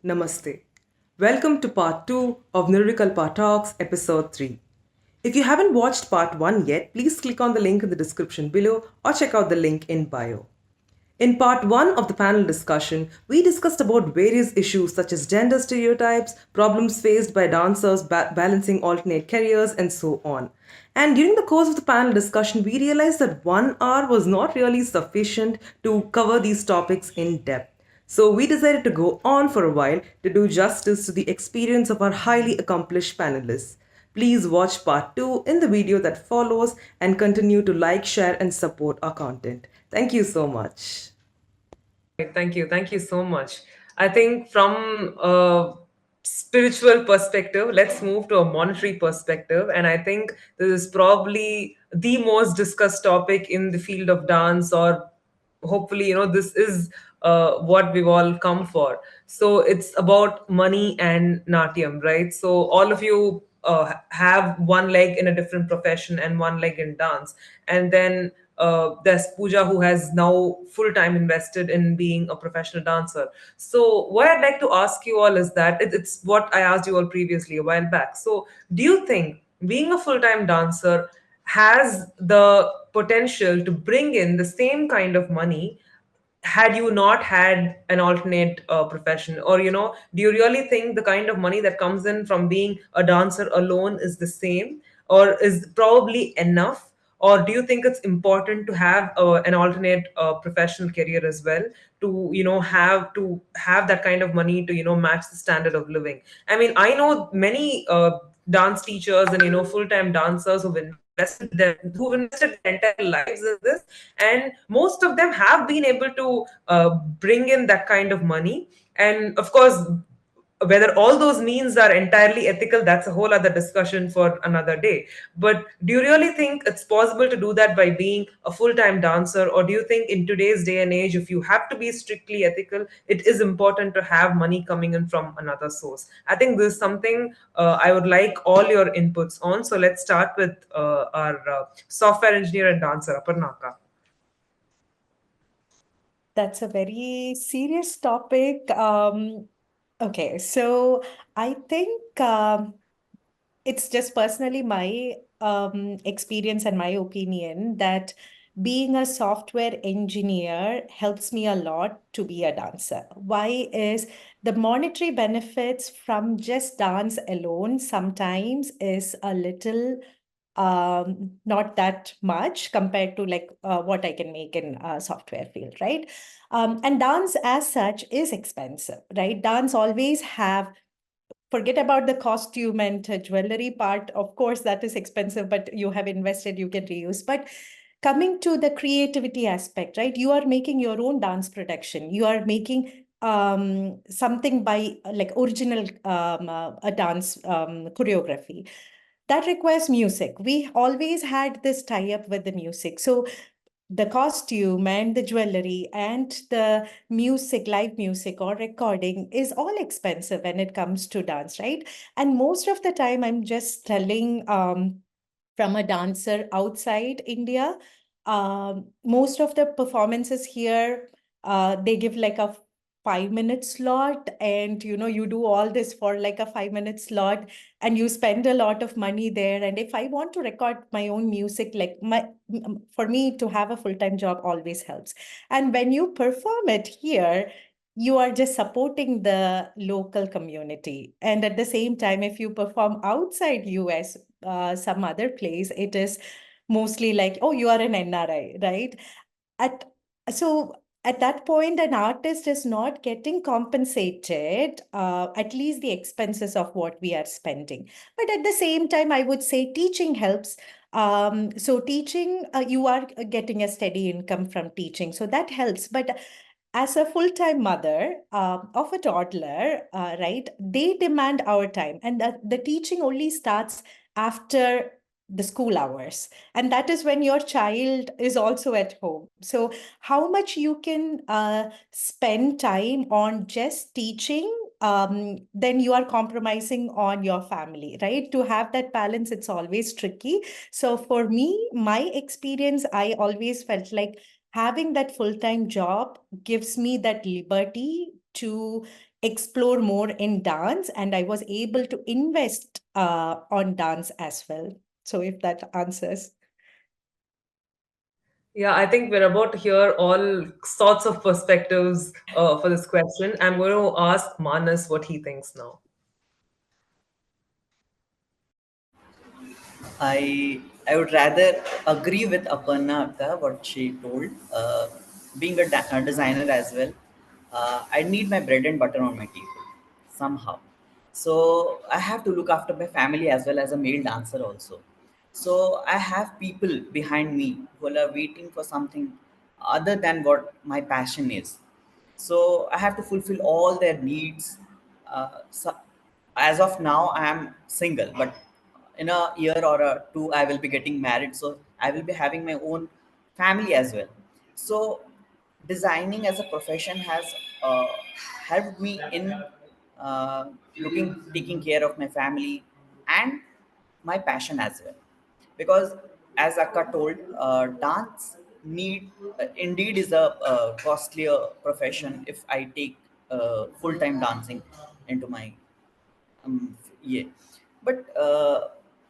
Namaste. Welcome to part 2 of Nirvikalpa Talks, episode 3. If you haven't watched part 1 yet, please click on the link in the description below or check out the link in bio. In part 1 of the panel discussion, we discussed about various issues such as gender stereotypes, problems faced by dancers balancing alternate careers, and so on. And during the course of the panel discussion, we realized that 1 hour was not really sufficient to cover these topics in depth. So we decided to go on for a while to do justice to the experience of our highly accomplished panelists. Please watch part 2 in the video that follows and continue to like, share, and support our content. Thank you so much. Thank you. Thank you so much. I think from a spiritual perspective, let's move to a monetary perspective. And I think this is probably the most discussed topic in the field of dance, or hopefully, this is what we've all come for. So it's about money and Natyam, right? So all of you have one leg in a different profession and one leg in dance. And then there's Pooja, who has now full time invested in being a professional dancer. So, what I'd like to ask you all is that it's what I asked you all previously a while back. So, do you think being a full time dancer has the potential to bring in the same kind of money had you not had an alternate profession? Or do you really think the kind of money that comes in from being a dancer alone is the same, or is probably enough? Or do you think it's important to have an alternate professional career as well, to have that kind of money to match the standard of living? I mean, I know many dance teachers and full-time dancers who've invested their entire lives in this, and most of them have been able to bring in that kind of money. And of course, whether all those means are entirely ethical, that's a whole other discussion for another day. But do you really think it's possible to do that by being a full-time dancer? Or do you think in today's day and age, if you have to be strictly ethical, it is important to have money coming in from another source? I think this is something I would like all your inputs on. So let's start with our software engineer and dancer, Aparna. That's a very serious topic. Okay, so I think it's just personally my experience and my opinion that being a software engineer helps me a lot to be a dancer. Why is the monetary benefits from just dance alone sometimes is a little not that much compared to like what I can make in software field, right? And dance as such is expensive, right? Dance always have, forget about the costume and jewelry part. Of course, that is expensive, but you have invested, you can reuse. But coming to the creativity aspect, right? You are making your own dance production. You are making something by like original a dance choreography that requires music. We always had this tie up with the music. So the costume and the jewelry and the music, live music or recording is all expensive when it comes to dance, right? And most of the time, I'm just telling from a dancer outside India, most of the performances here, they give like a 5 minute slot, and you do all this for like a 5 minute slot, and you spend a lot of money there. And if I want to record my own music, like for me to have a full-time job always helps. And when you perform it here, you are just supporting the local community. And at the same time, if you perform outside US, some other place, it is mostly like, oh, you are an NRI, right? At so at that point, an artist is not getting compensated, at least the expenses of what we are spending. But at the same time, I would say teaching helps. So teaching, you are getting a steady income from teaching, so that helps. But as a full-time mother of a toddler, right, they demand our time, and the teaching only starts after the school hours, and that is when your child is also at home. So how much you can spend time on just teaching, then you are compromising on your family, right? To have that balance, it's always tricky. So for me, my experience, I always felt like having that full-time job gives me that liberty to explore more in dance, and I was able to invest on dance as well. So if that answers. Yeah, I think we're about to hear all sorts of perspectives for this question. I'm going to ask Manas what he thinks now. I would rather agree with Aparna what she told. Being a designer as well, I need my bread and butter on my table somehow. So I have to look after my family as well as a male dancer also. So I have people behind me who are waiting for something other than what my passion is. So I have to fulfill all their needs. So as of now, I am single, but in a year or two, I will be getting married. So I will be having my own family as well. So designing as a profession has uh, helped me in taking care of my family and my passion as well, because as Akka told, dance need indeed is a costlier profession if I take full-time dancing into my yeah. But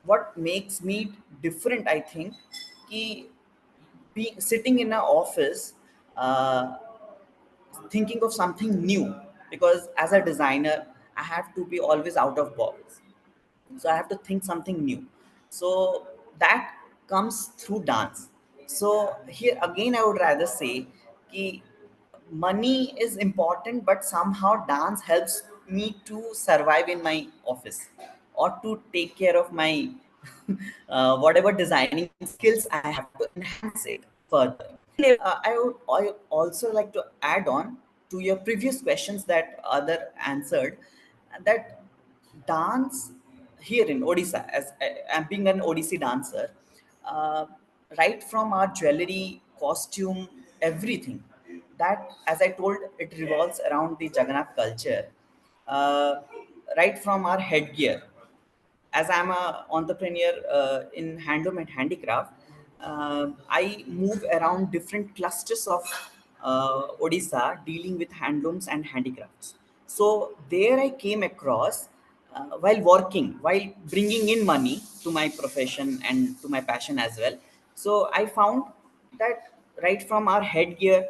what makes me different, I think, ki being sitting in an office, uh, thinking of something new, because as a designer I have to be always out of box, so I have to think something new. So that comes through dance. So here again I would rather say ki money is important, but somehow dance helps me to survive in my office or to take care of my whatever designing skills I have to enhance it further. I also like to add on to your previous questions that other answered, that dance here in Odisha, as I'm being an Odissi dancer, uh, right from our jewelry, costume, everything, that, as I told, it revolves around the Jagannath culture, uh, right from our headgear. As I'm a entrepreneur in handloom and handicraft, I move around different clusters of Odisha dealing with handlooms and handicrafts. So there I came across, while working, while bringing in money to my profession and to my passion as well. So I found that right from our headgear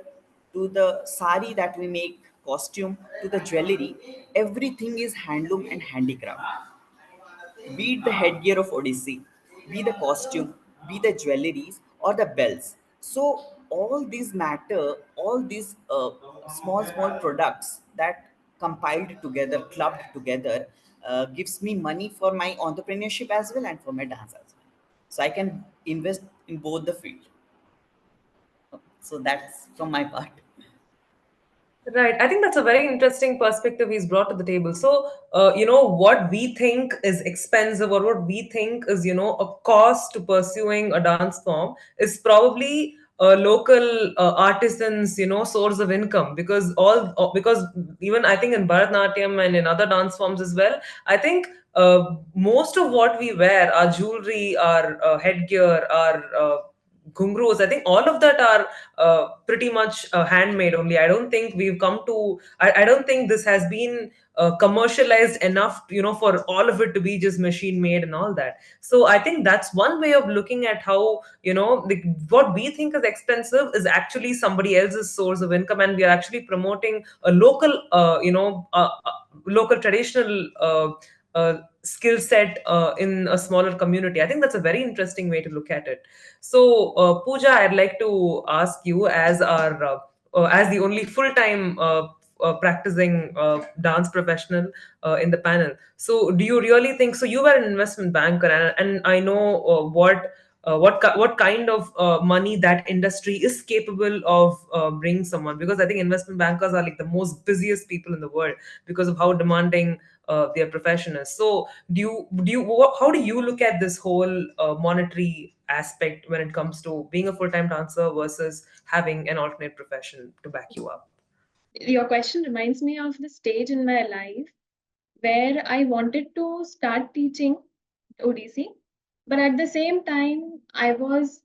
to the sari that we make, costume, to the jewelry, everything is handloom and handicraft, be it the headgear of Odyssey, be the costume, be the jewelries or the bells. So all these matter, all these small products that compiled together, clubbed together, gives me money for my entrepreneurship as well and for my dance as well. So I can invest in both the field. So that's from my part. Right. I think that's a very interesting perspective he's brought to the table. So, what we think is expensive or what we think is, a cost to pursuing a dance form is probably a local artisans, source of income, because because even I think in Bharatanatyam and in other dance forms as well, I think most of what we wear, our jewelry, our headgear, our ghungroos, I think all of that are pretty much handmade only. I don't think we've come to, I don't think this has been commercialized enough, for all of it to be just machine made and all that. So I think that's one way of looking at how, what we think is expensive is actually somebody else's source of income, and we are actually promoting a local, local traditional skill set in a smaller community. I think that's a very interesting way to look at it. So, Pooja, I'd like to ask you, as our as the only full-time practicing dance professional in the panel. So, do you really think so? You were an investment banker, and I know what kind of money that industry is capable of bringing someone, because I think investment bankers are like the most busiest people in the world because of how demanding their profession is. So, how do you look at this whole monetary aspect when it comes to being a full-time dancer versus having an alternate profession to back you up? Your question reminds me of the stage in my life where I wanted to start teaching ODC, but at the same time, I was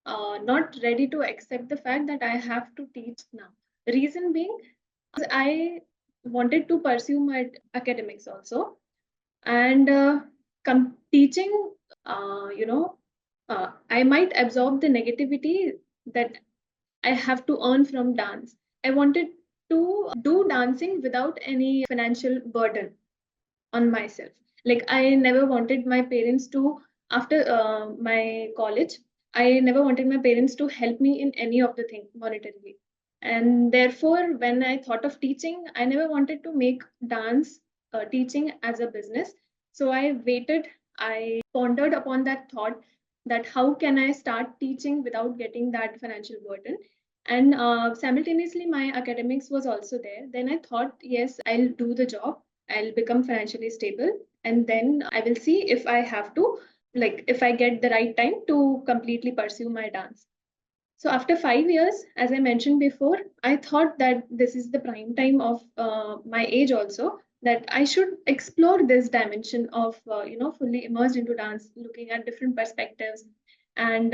not ready to accept the fact that I have to teach now. Reason being, I wanted to pursue my academics also. And teaching, I might absorb the negativity that I have to earn from dance. I wanted to do dancing without any financial burden on myself. Like I never wanted my parents to, after my college, I never wanted my parents to help me in any of the thing monetarily. And therefore, when I thought of teaching, I never wanted to make dance teaching as a business. So I waited, I pondered upon that thought that how can I start teaching without getting that financial burden. And simultaneously, my academics was also there. Then I thought, yes, I'll do the job, I'll become financially stable, and then I will see if I have to, like, if I get the right time to completely pursue my dance. So after 5 years, as I mentioned before, I thought that this is the prime time of my age also, that I should explore this dimension of, fully immersed into dance, looking at different perspectives and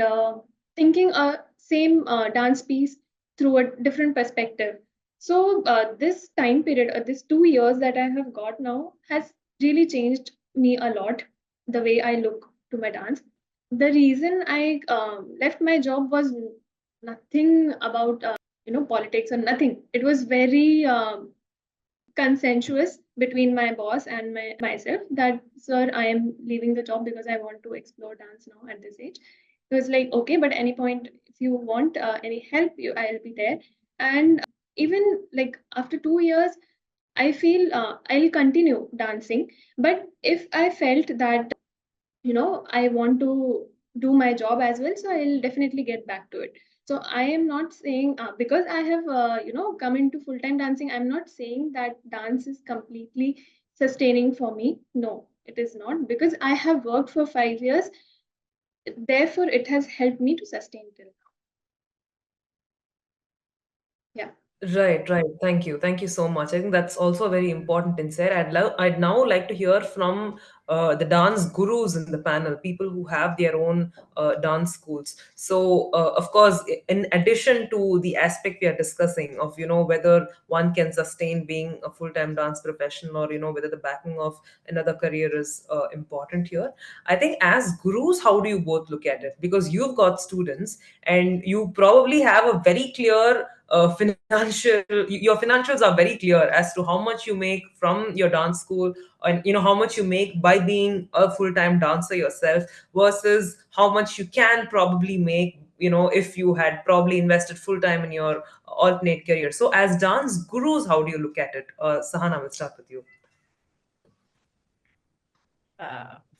thinking a same dance piece through a different perspective. So this time period, this 2 years that I have got now has really changed me a lot, the way I look to my dance. The reason I left my job was nothing about politics or nothing. It was very consensuous between my boss and myself that, sir, I am leaving the job because I want to explore dance now at this age. It was like, okay, but any point if you want any help, I'll be there. And even like after 2 years, I feel I'll continue dancing. But if I felt that I want to do my job as well, so I'll definitely get back to it. So I am not saying because I have come into full time dancing, I'm not saying that dance is completely sustaining for me. No, it is not, because I have worked for 5 years, therefore it has helped me to sustain till now. Yeah. Right, right. Thank you. Thank you so much. I think that's also a very important insight. I'd now like to hear from the dance gurus in the panel, people who have their own dance schools. So, of course, in addition to the aspect we are discussing of, whether one can sustain being a full-time dance professional, or, whether the backing of another career is important here. I think as gurus, how do you both look at it? Because you've got students and you probably have a very clear your financials are very clear as to how much you make from your dance school, and how much you make by being a full-time dancer yourself, versus how much you can probably make if you had probably invested full time in your alternate career. So as dance gurus, how do you look at it? Sahana, we'll start with you.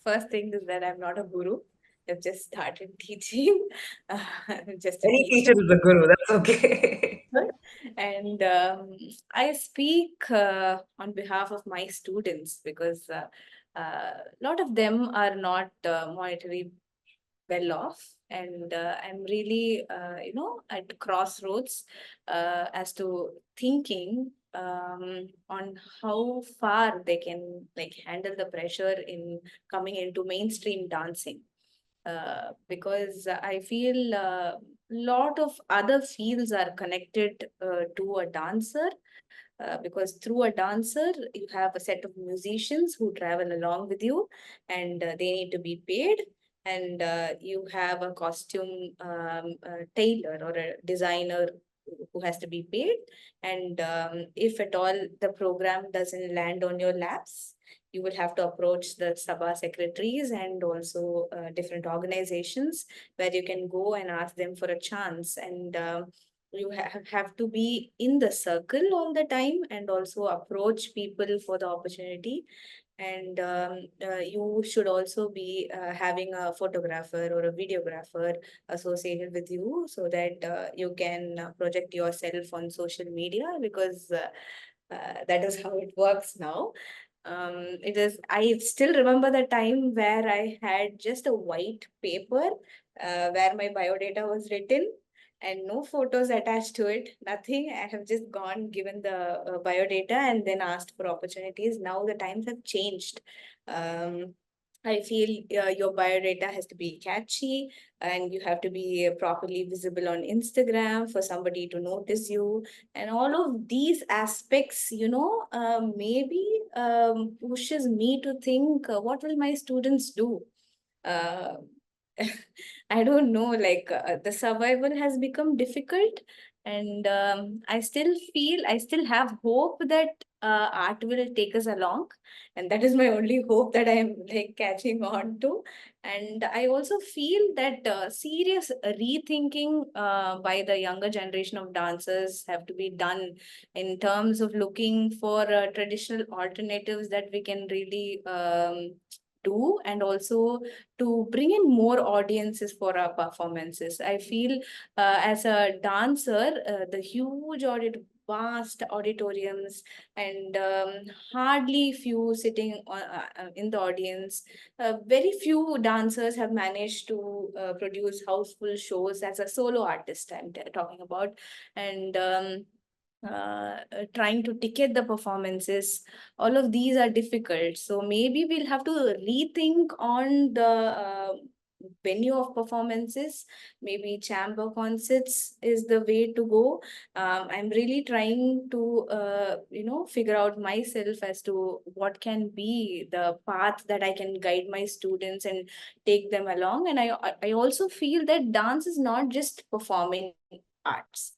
First thing is that I'm not a guru. I've just started teaching. I'm just a Any teacher. teacher is a guru, that's okay. And I speak on behalf of my students because a lot of them are not monetary well off. And I'm really, at crossroads as to thinking on how far they can like handle the pressure in coming into mainstream dancing. Because I feel a lot of other fields are connected to a dancer, because through a dancer you have a set of musicians who travel along with you, and they need to be paid, and you have a costume tailor or a designer who has to be paid, and if at all the program doesn't land on your laps, you will have to approach the Sabha secretaries and also different organizations where you can go and ask them for a chance. And you have to be in the circle all the time and also approach people for the opportunity. And you should also be having a photographer or a videographer associated with you so that you can project yourself on social media, because that is how it works now. It is, I still remember the time where I had just a white paper where my biodata was written and no photos attached to it, nothing. I have just gone, given the biodata, and then asked for opportunities. Now the times have changed. Um, I feel your biodata has to be catchy, and you have to be properly visible on Instagram for somebody to notice you. And all of these aspects, maybe pushes me to think, what will my students do? Uh, I don't know, like the survival has become difficult, and I still have hope that art will take us along, and that is my only hope that I am like catching on to. And I also feel that serious rethinking by the younger generation of dancers have to be done in terms of looking for traditional alternatives that we can really do, and also to bring in more audiences for our performances. I feel as a dancer, the huge vast auditoriums, and hardly few sitting in the audience. Very few dancers have managed to produce houseful shows as a solo artist. I'm talking about, and trying to ticket the performances, all of these are difficult. So maybe we'll have to rethink on the venue of performances. Maybe chamber concerts is the way to go. I'm really trying to figure out myself as to what can be the path that I can guide my students and take them along. And I also feel that dance is not just performing arts.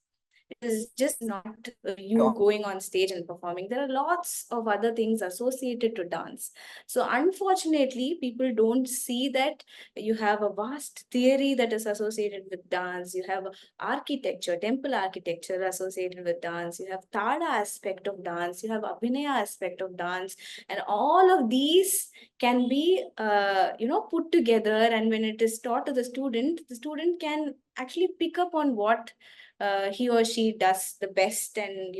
It is just not you going on stage and performing. There are lots of other things associated to dance. So unfortunately, people don't see that you have a vast theory that is associated with dance. You have architecture, temple architecture associated with dance. You have tada aspect of dance. You have abhinaya aspect of dance, and all of these can be put together. And when it is taught to the student can actually pick up on what he or she does the best, and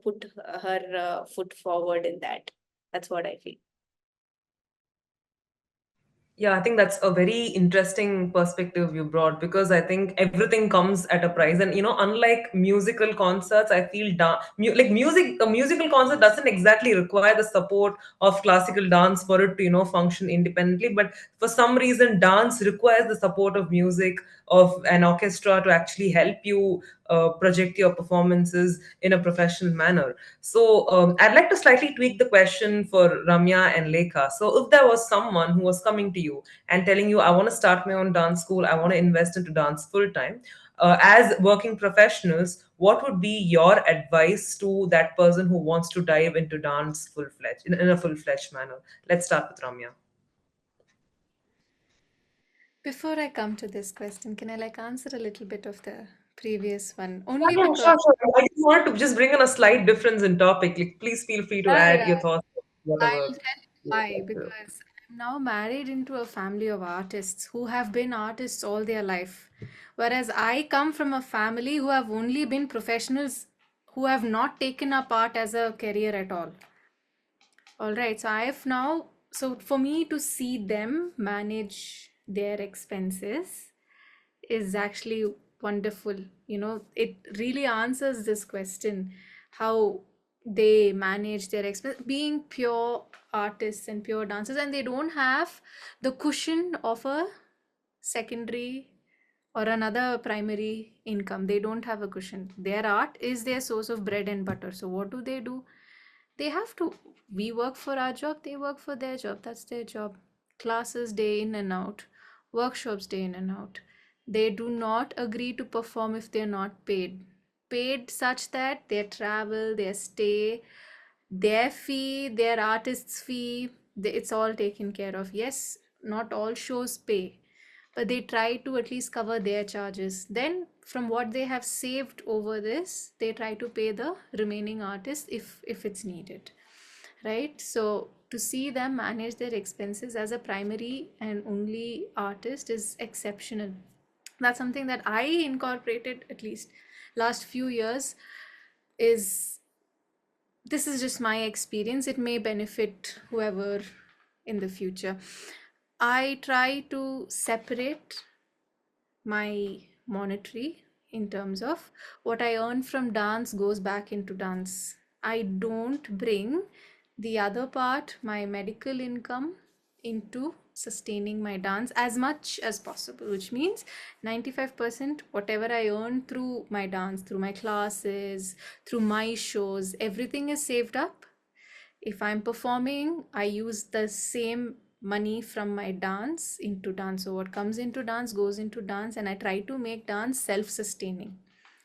put her foot forward in that. That's what I feel. Yeah, I think that's a very interesting perspective you brought, because I think everything comes at a price. And unlike musical concerts, I feel like music, a musical concert doesn't exactly require the support of classical dance for it to function independently. But for some reason, dance requires the support of music, of an orchestra, to actually help you project your performances in a professional manner. So I'd like to slightly tweak the question for Ramya and Lekha. So if there was someone who was coming to you and telling you, I want to start my own dance school, I want to invest into dance full time, as working professionals, what would be your advice to that person who wants to dive into dance full fledged in a full fledged manner? Let's start with Ramya. Before I come to this question, can I like answer a little bit of the previous one? Yeah, Only yeah, because, sure, sure. I just wanted to just bring in a slight difference in topic. Like, please feel free to yeah, add yeah, your thoughts, I'll whatever. tell you why. Because I'm now married into a family of artists who have been artists all their life. Whereas I come from a family who have only been professionals who have not taken up art as a career at all. All right, so I've now, so for me to see them manage their expenses is actually wonderful. It really answers this question, how they manage their expense, being pure artists and pure dancers, and they don't have the cushion of a secondary or another primary income. They don't have a cushion. Their art is their source of bread and butter. So what do? They have to, we work for our job, they work for their job. That's their job. Classes day in and out, workshops day in and out. They do not agree to perform if they're not paid such that their travel, their stay, their fee, their artist's fee, it's all taken care of. Yes, not all shows pay, but they try to at least cover their charges. Then from what they have saved over this, they try to pay the remaining artists if it's needed, right? So to see them manage their expenses as a primary and only artist is exceptional. That's something that I incorporated at least last few years. Is This is just my experience, it may benefit whoever in the future. I try to separate my monetary in terms of what I earn from dance goes back into dance. I don't bring the other part, my medical income, into sustaining my dance as much as possible, which means 95% whatever I earn through my dance, through my classes, through my shows, everything is saved up. If I'm performing, I use the same money from my dance into dance. So what comes into dance goes into dance, and I try to make dance self-sustaining.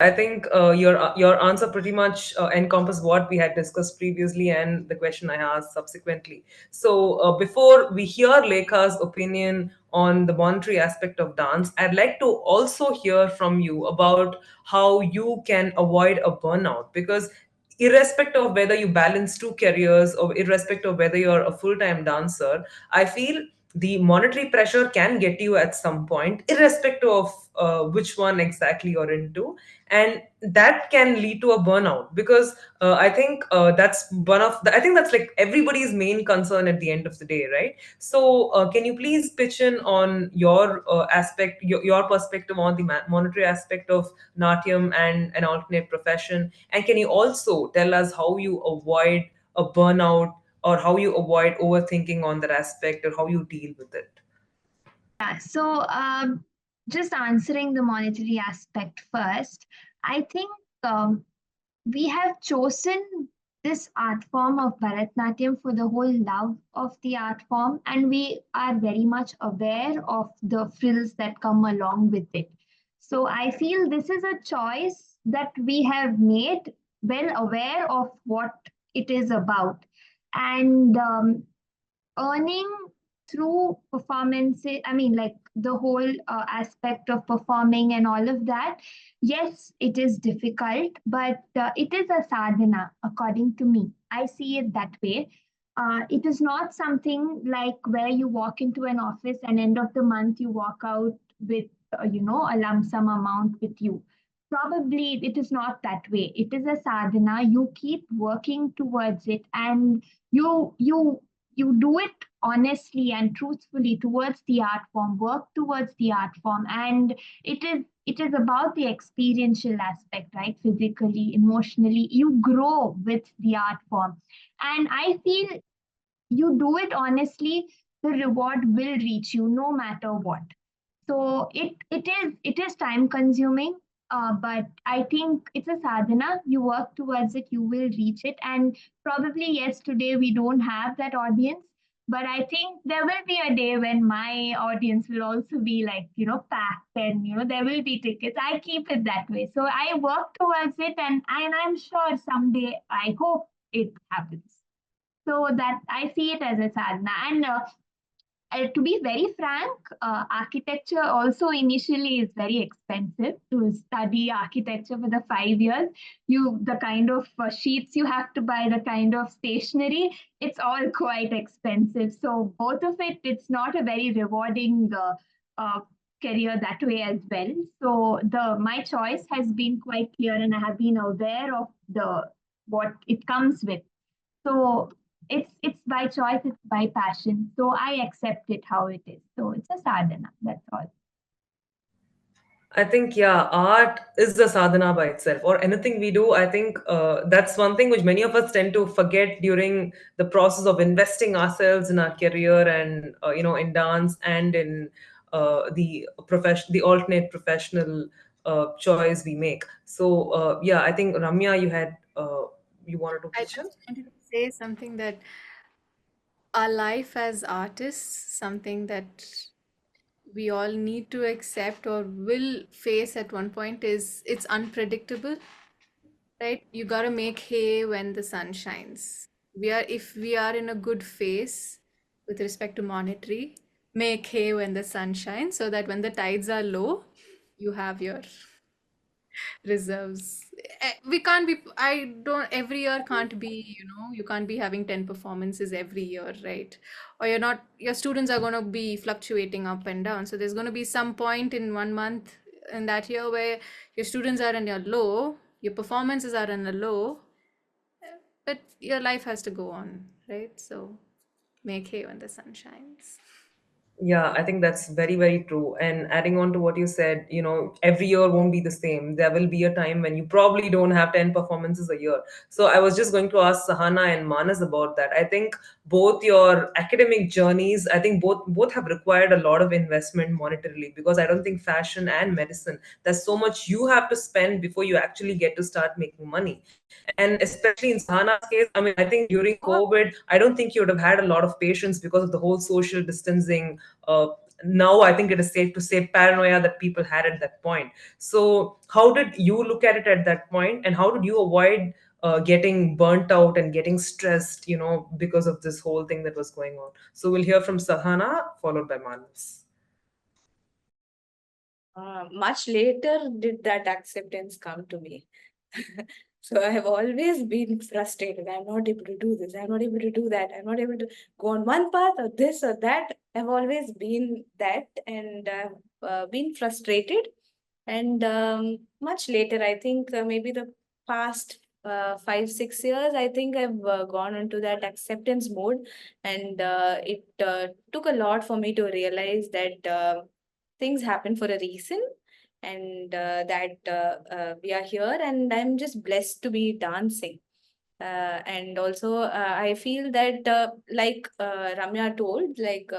I think your answer pretty much encompassed what we had discussed previously and the question I asked subsequently. So before we hear Lekha's opinion on the monetary aspect of dance, I'd like to also hear from you about how you can avoid a burnout, because irrespective of whether you balance two careers or irrespective of whether you're a full-time dancer, I feel the monetary pressure can get you at some point, irrespective of which one exactly you're into, and that can lead to a burnout, because I think that's one of the, I think that's like everybody's main concern at the end of the day, right? So can you please pitch in on your aspect, your perspective on the monetary aspect of natyam and an alternate profession, and can you also tell us how you avoid a burnout, or how you avoid overthinking on that aspect, or how you deal with it? Yeah, so just answering the monetary aspect first, I think we have chosen this art form of Bharatnatyam for the whole love of the art form, and we are very much aware of the frills that come along with it. So I feel this is a choice that we have made, well aware of what it is about. And earning through performances, I mean, like the whole aspect of performing and all of that, yes, it is difficult, but it is a sadhana, according to me. I see it that way. It is not something like where you walk into an office and end of the month you walk out with a lump sum amount with you. Probably it is not that way. It is a sadhana. You keep working towards it, and you do it honestly and truthfully towards the art form, work towards the art form. And it is about the experiential aspect, right? Physically, emotionally, you grow with the art form. And I feel you do it honestly, the reward will reach you no matter what. So it is time consuming, but I think it's a sadhana. You work towards it, you will reach it. And probably, yes, today we don't have that audience, but I think there will be a day when my audience will also be like, packed, and there will be tickets. I keep it that way. So I work towards it, and I'm sure someday I hope it happens. So that I see it as a sadhana. And to be very frank, architecture also initially is very expensive. To study architecture for the 5 years, the kind of sheets you have to buy, the kind of stationery, it's all quite expensive. So both of it, it's not a very rewarding uh, career that way as well. So my choice has been quite clear, and I have been aware of the what it comes with. So it's by choice, it's by passion. So I accept it how it is. So it's a sadhana. That's all. I think, yeah, art is the sadhana by itself, or anything we do. I think that's one thing which many of us tend to forget during the process of investing ourselves in our career, and in dance and in the alternate professional choice we make. So yeah, I think Ramya, you wanted to I pitch in. just wanted to say something, that our life as artists, something that we all need to accept or will face at one point, is it's unpredictable, right? You got to make hay when the sun shines. If we are in a good phase with respect to monetary, make hay when the sun shines, so that when the tides are low, you have your reserves. We can't be, I don't, every year can't be, you can't be having 10 performances every year, right? Or your students are going to be fluctuating up and down. So there's going to be some point in 1 month in that year where your students are in your low, your performances are in a low, but your life has to go on, right? So make hay when the sun shines. Yeah, I think that's very, very true. And adding on to what you said, every year won't be the same. There will be a time when you probably don't have 10 performances a year. So I was just going to ask Sahana and Manas about that. I think both your academic journeys, I think both have required a lot of investment monetarily, because I don't think fashion and medicine, there's so much you have to spend before you actually get to start making money. And especially in Sahana's case, I mean, I think during COVID, I don't think you would have had a lot of patience because of the whole social distancing. Now I think it is safe to say paranoia that people had at that point. So how did you look at it at that point, and how did you avoid getting burnt out and getting stressed, because of this whole thing that was going on? So we'll hear from Sahana, followed by Manas. Much later did that acceptance come to me. So I have always been frustrated. I'm not able to do this. I'm not able to do that. I'm not able to go on one path or this or that. I've always been that, and I've been frustrated. And much later, I think maybe the past 5, 6 years, I think I've gone into that acceptance mode, and it took a lot for me to realize that things happen for a reason, and that we are here, and I'm just blessed to be dancing. And also, I feel that, like Ramya told, like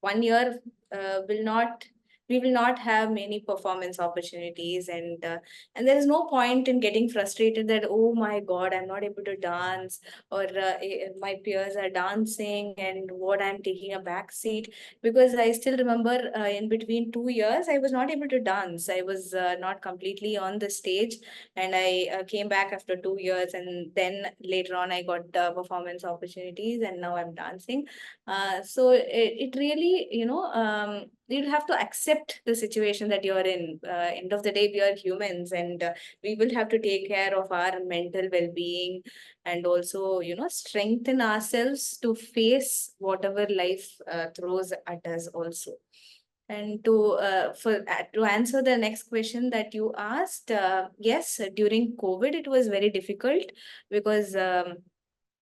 1 year will not, we will not have many performance opportunities, and there is no point in getting frustrated that, oh my God, I'm not able to dance, or my peers are dancing, and what, I'm taking a back seat. Because I still remember in between 2 years, I was not able to dance. I was not completely on the stage, and I came back after 2 years, and then later on I got performance opportunities, and now I'm dancing. So it really, you'll have to accept the situation that you're in. End of the day, we are humans, and we will have to take care of our mental well-being, and also, strengthen ourselves to face whatever life throws at us also. And to answer the next question that you asked, yes, during COVID it was very difficult, because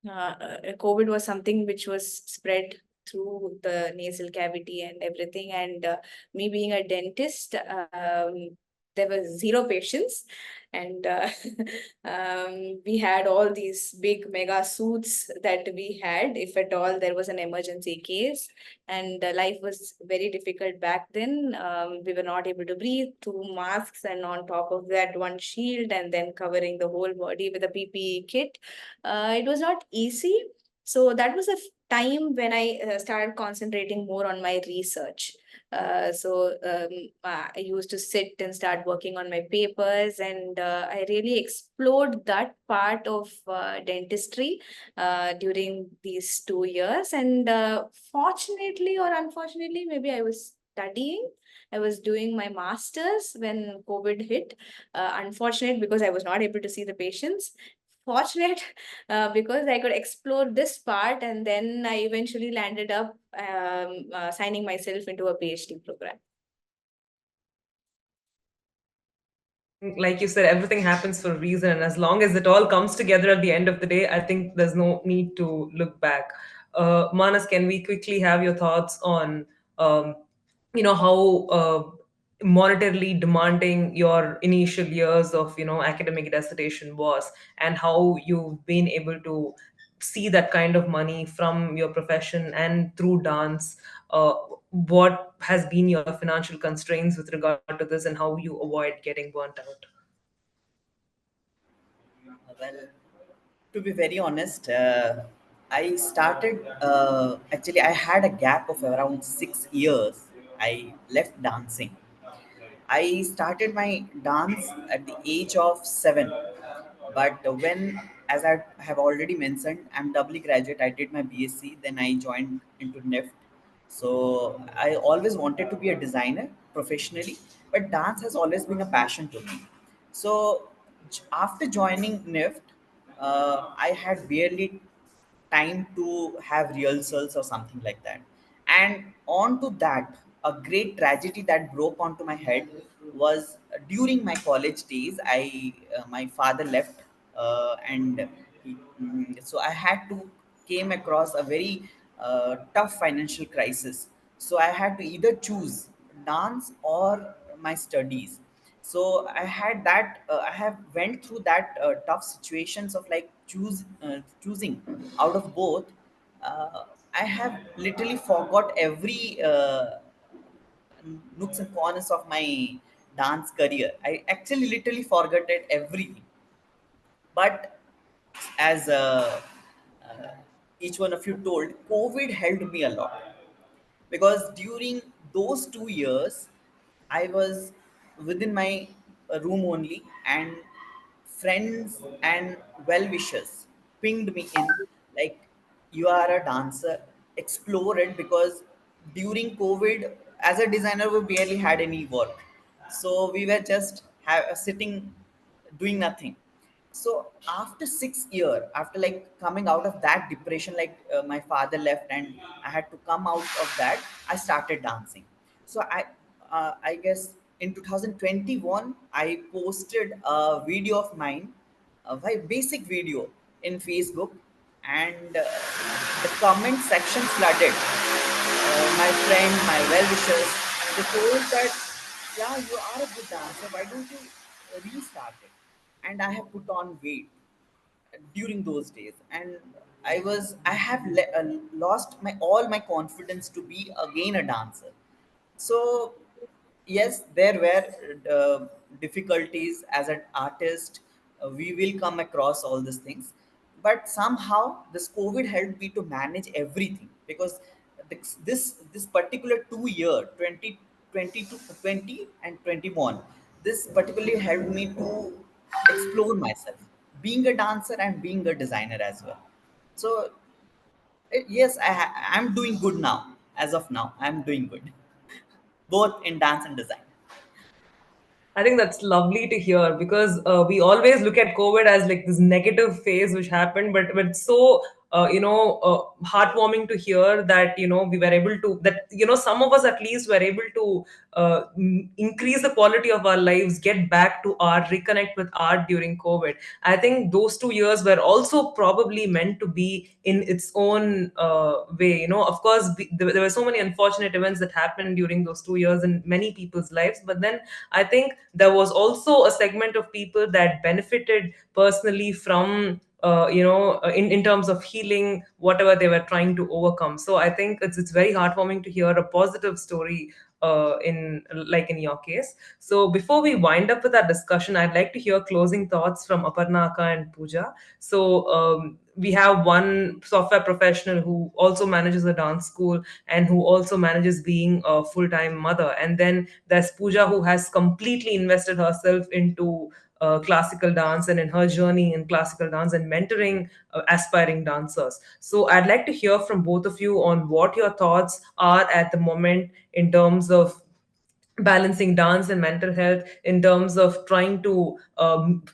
COVID was something which was spread through the nasal cavity and everything. And me being a dentist, there was zero patients, and we had all these big mega suits that we had if at all there was an emergency case. And life was very difficult back then. We were not able to breathe through masks, and on top of that, one shield, and then covering the whole body with a PPE kit. It was not easy. So that was a time when I started concentrating more on my research. I used to sit and start working on my papers, and I really explored that part of dentistry during these 2 years. And fortunately or unfortunately, maybe I was studying. I was doing my master's when COVID hit. Unfortunate because I was not able to see the patients. Fortunate because I could explore this part, and then I eventually landed up signing myself into a PhD program. Like you said, everything happens for a reason, and as long as it all comes together at the end of the day, I think there's no need to look back. Manas, can we quickly have your thoughts on how monetarily demanding your initial years of academic dissertation was, and how you've been able to see that kind of money from your profession and through dance? What has been your financial constraints with regard to this, and how you avoid getting burnt out? Well, to be very honest, I started, actually, I had a gap of around 6 years. I left dancing. I started my dance at the age of 7. But when, as I have already mentioned, I'm doubly graduate. I did my BSc, then I joined into NIFT. So I always wanted to be a designer professionally, but dance has always been a passion to me. So after joining NIFT, I had barely time to have rehearsals or something like that. And on to that, a great tragedy that broke onto my head was during my college days. My father left, and so I had to came across a very tough financial crisis. So I had to either choose dance or my studies. So I had that, I have went through that tough situations of like choosing out of both. I have literally forgot every nooks and corners of my dance career. I actually literally forgot it everything. But as each one of you told, COVID helped me a lot because during those 2 years, I was within my room only, and friends and well wishers pinged me in like, you are a dancer, explore it, because during COVID, as a designer, we barely had any work, so we were just sitting doing nothing. So after 6 year, after like coming out of that depression, like my father left and I had to come out of that, I started dancing. So I guess in 2021 I posted a video of mine, a very basic video in Facebook, and the comment section flooded. My friend, my well wishers, they told that, yeah, you are a good dancer, why don't you restart it? And I have put on weight during those days, and I have lost my all my confidence to be again a dancer. So yes, there were difficulties as an artist. We will come across all these things, but somehow this COVID helped me to manage everything, because this particular 2 year, 2020 to 20 and 21, this particularly helped me to explore myself, being a dancer and being a designer as well. So yes, I'm doing good now. As of now, I'm doing good, both in dance and design. I think that's lovely to hear, because we always look at COVID as like this negative phase which happened, but it's so heartwarming to hear that we were able to, that some of us at least were able to increase the quality of our lives, get back to art, reconnect with art during COVID. I think those 2 years were also probably meant to be in its own way. Of course, there were so many unfortunate events that happened during those 2 years in many people's lives, but then I think there was also a segment of people that benefited personally from in terms of healing whatever they were trying to overcome. So I think it's very heartwarming to hear a positive story in like in your case. So before we wind up with our discussion, I'd like to hear closing thoughts from Aparna Akka and Pooja. So we have one software professional who also manages a dance school and who also manages being a full-time mother, and then there's Pooja, who has completely invested herself into classical dance and in her journey in classical dance and mentoring aspiring dancers. So I'd like to hear from both of you on what your thoughts are at the moment in terms of balancing dance and mental health, in terms of trying to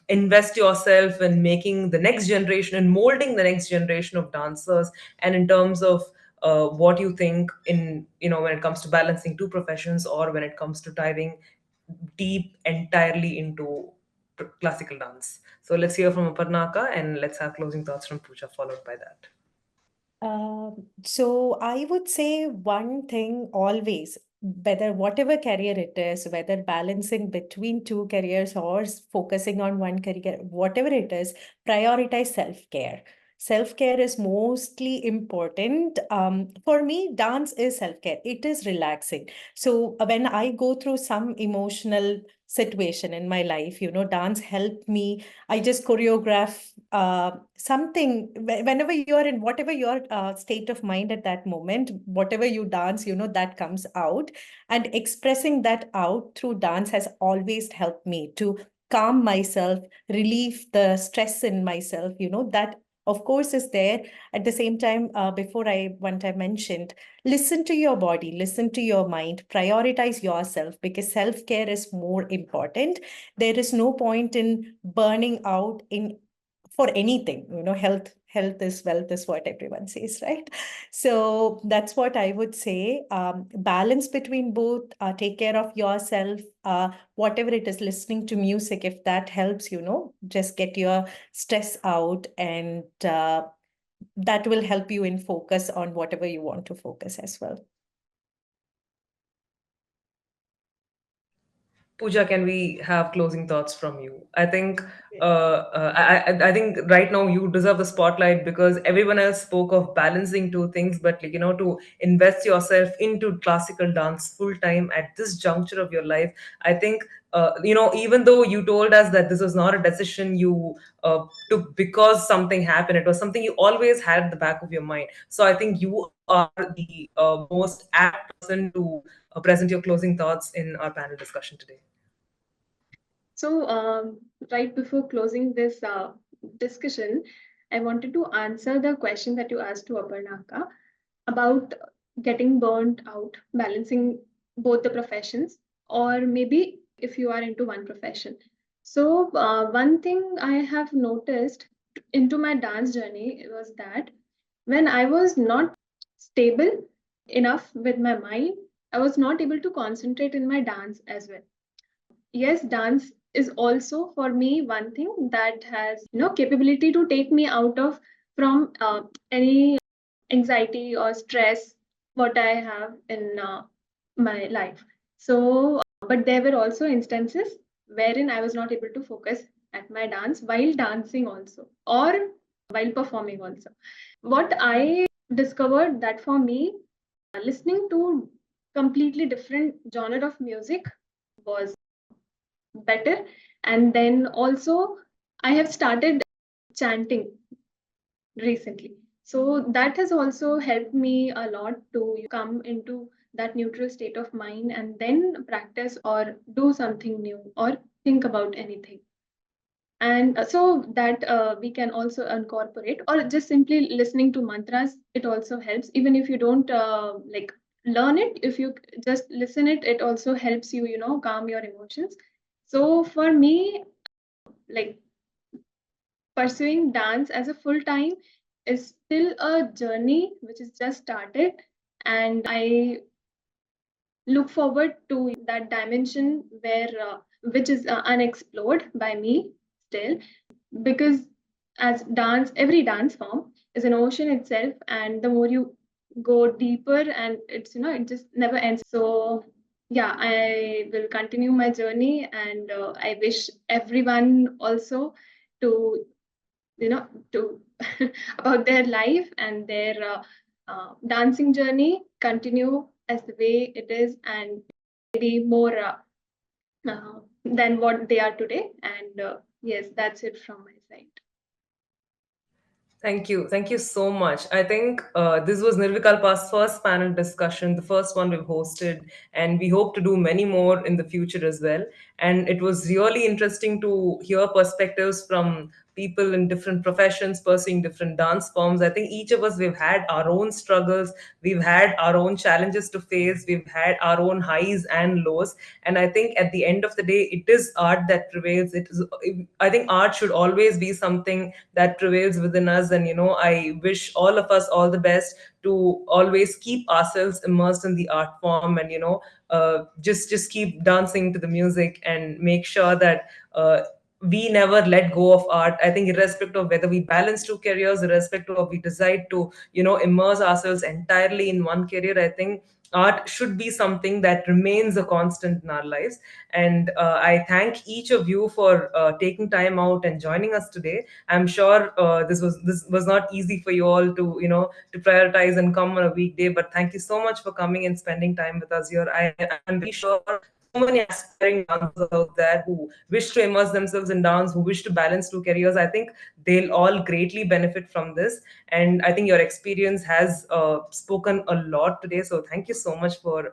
invest yourself in making the next generation and molding the next generation of dancers, and in terms of what you think in when it comes to balancing two professions, or when it comes to diving deep entirely into classical dance. So let's hear from Aparnaka, and let's have closing thoughts from Pooja followed by that. So I would say one thing always, whether whatever career it is, whether balancing between two careers or focusing on one career, whatever it is, prioritize self-care. Self-care is mostly important. For me, dance is self-care. It is relaxing. So when I go through some emotional situation in my life, dance helped me. I just choreograph something whenever you're in whatever your state of mind at that moment, whatever you dance, that comes out. And expressing that out through dance has always helped me to calm myself, relieve the stress in myself, that of course is there. At the same time, before I one time mentioned, listen to your body, listen to your mind, prioritize yourself, because self-care is more important. There is no point in burning out in for anything. Health is wealth is what everyone says, right? So that's what I would say. Balance between both. Take care of yourself. Whatever it is, listening to music, if that helps, just get your stress out, and that will help you in focus on whatever you want to focus as well. Pooja, can we have closing thoughts from you? I think right now you deserve the spotlight because everyone else spoke of balancing two things, but to invest yourself into classical dance full time at this juncture of your life. I think even though you told us that this was not a decision you took because something happened, it was something you always had at the back of your mind. So I think you are the most apt person to present your closing thoughts in our panel discussion today. So, right before closing this discussion, I wanted to answer the question that you asked to Aparna about getting burnt out, balancing both the professions, or maybe if you are into one profession. So, one thing I have noticed into my dance journey was that when I was not stable enough with my mind, I was not able to concentrate in my dance as well. Yes, dance is also for me one thing that has capability to take me out of from any anxiety or stress what I have in my life. So but there were also instances wherein I was not able to focus at my dance while dancing also, or while performing also. What I discovered that for me, listening to completely different genre of music was better. And then also I have started chanting recently, so that has also helped me a lot to come into that neutral state of mind and then practice or do something new or think about anything. And so that we can also incorporate, or just simply listening to mantras, it also helps. Even if you don't like learn it, if you just listen it, it also helps you calm your emotions. So for me, like, pursuing dance as a full time is still a journey which is just started, and I look forward to that dimension where which is unexplored by me still, because as dance, every dance form is an ocean itself, and the more you go deeper, and it's it just never ends. So yeah, I will continue my journey, and I wish everyone also to to about their life and their dancing journey continue as the way it is, and maybe more than what they are today. And yes, that's it from my side. Thank you. Thank you so much. I think this was Nirvikalpa's first panel discussion, the first one we've hosted, and we hope to do many more in the future as well. And it was really interesting to hear perspectives from people in different professions pursuing different dance forms. I think each of us, we've had our own struggles, we've had our own challenges to face, we've had our own highs and lows. And I think at the end of the day, it is art that prevails. I think art should always be something that prevails within us. And I wish all of us all the best to always keep ourselves immersed in the art form, and just keep dancing to the music and make sure that we never let go of art. I think irrespective of whether we balance two careers, irrespective of we decide to immerse ourselves entirely in one career, I think art should be something that remains a constant in our lives. And I thank each of you for taking time out and joining us today. I'm sure this was not easy for you all to to prioritize and come on a weekday, but thank you so much for coming and spending time with us here. I'm very sure so many aspiring dancers out there who wish to immerse themselves in dance, who wish to balance two careers, I think they'll all greatly benefit from this. And I think your experience has spoken a lot today. So thank you so much for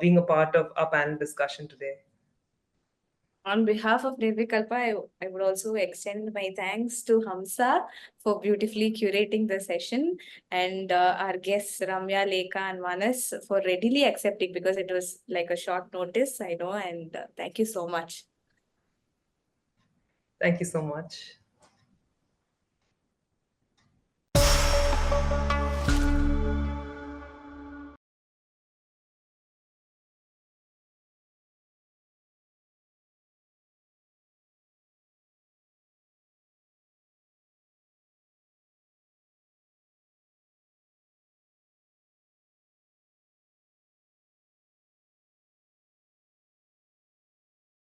being a part of our panel discussion today. On behalf of Nirvikalpa, I would also extend my thanks to Hamsa for beautifully curating the session, and our guests Ramya, Lekha, and Manas for readily accepting, because it was like a short notice, I know, and thank you so much. Thank you so much.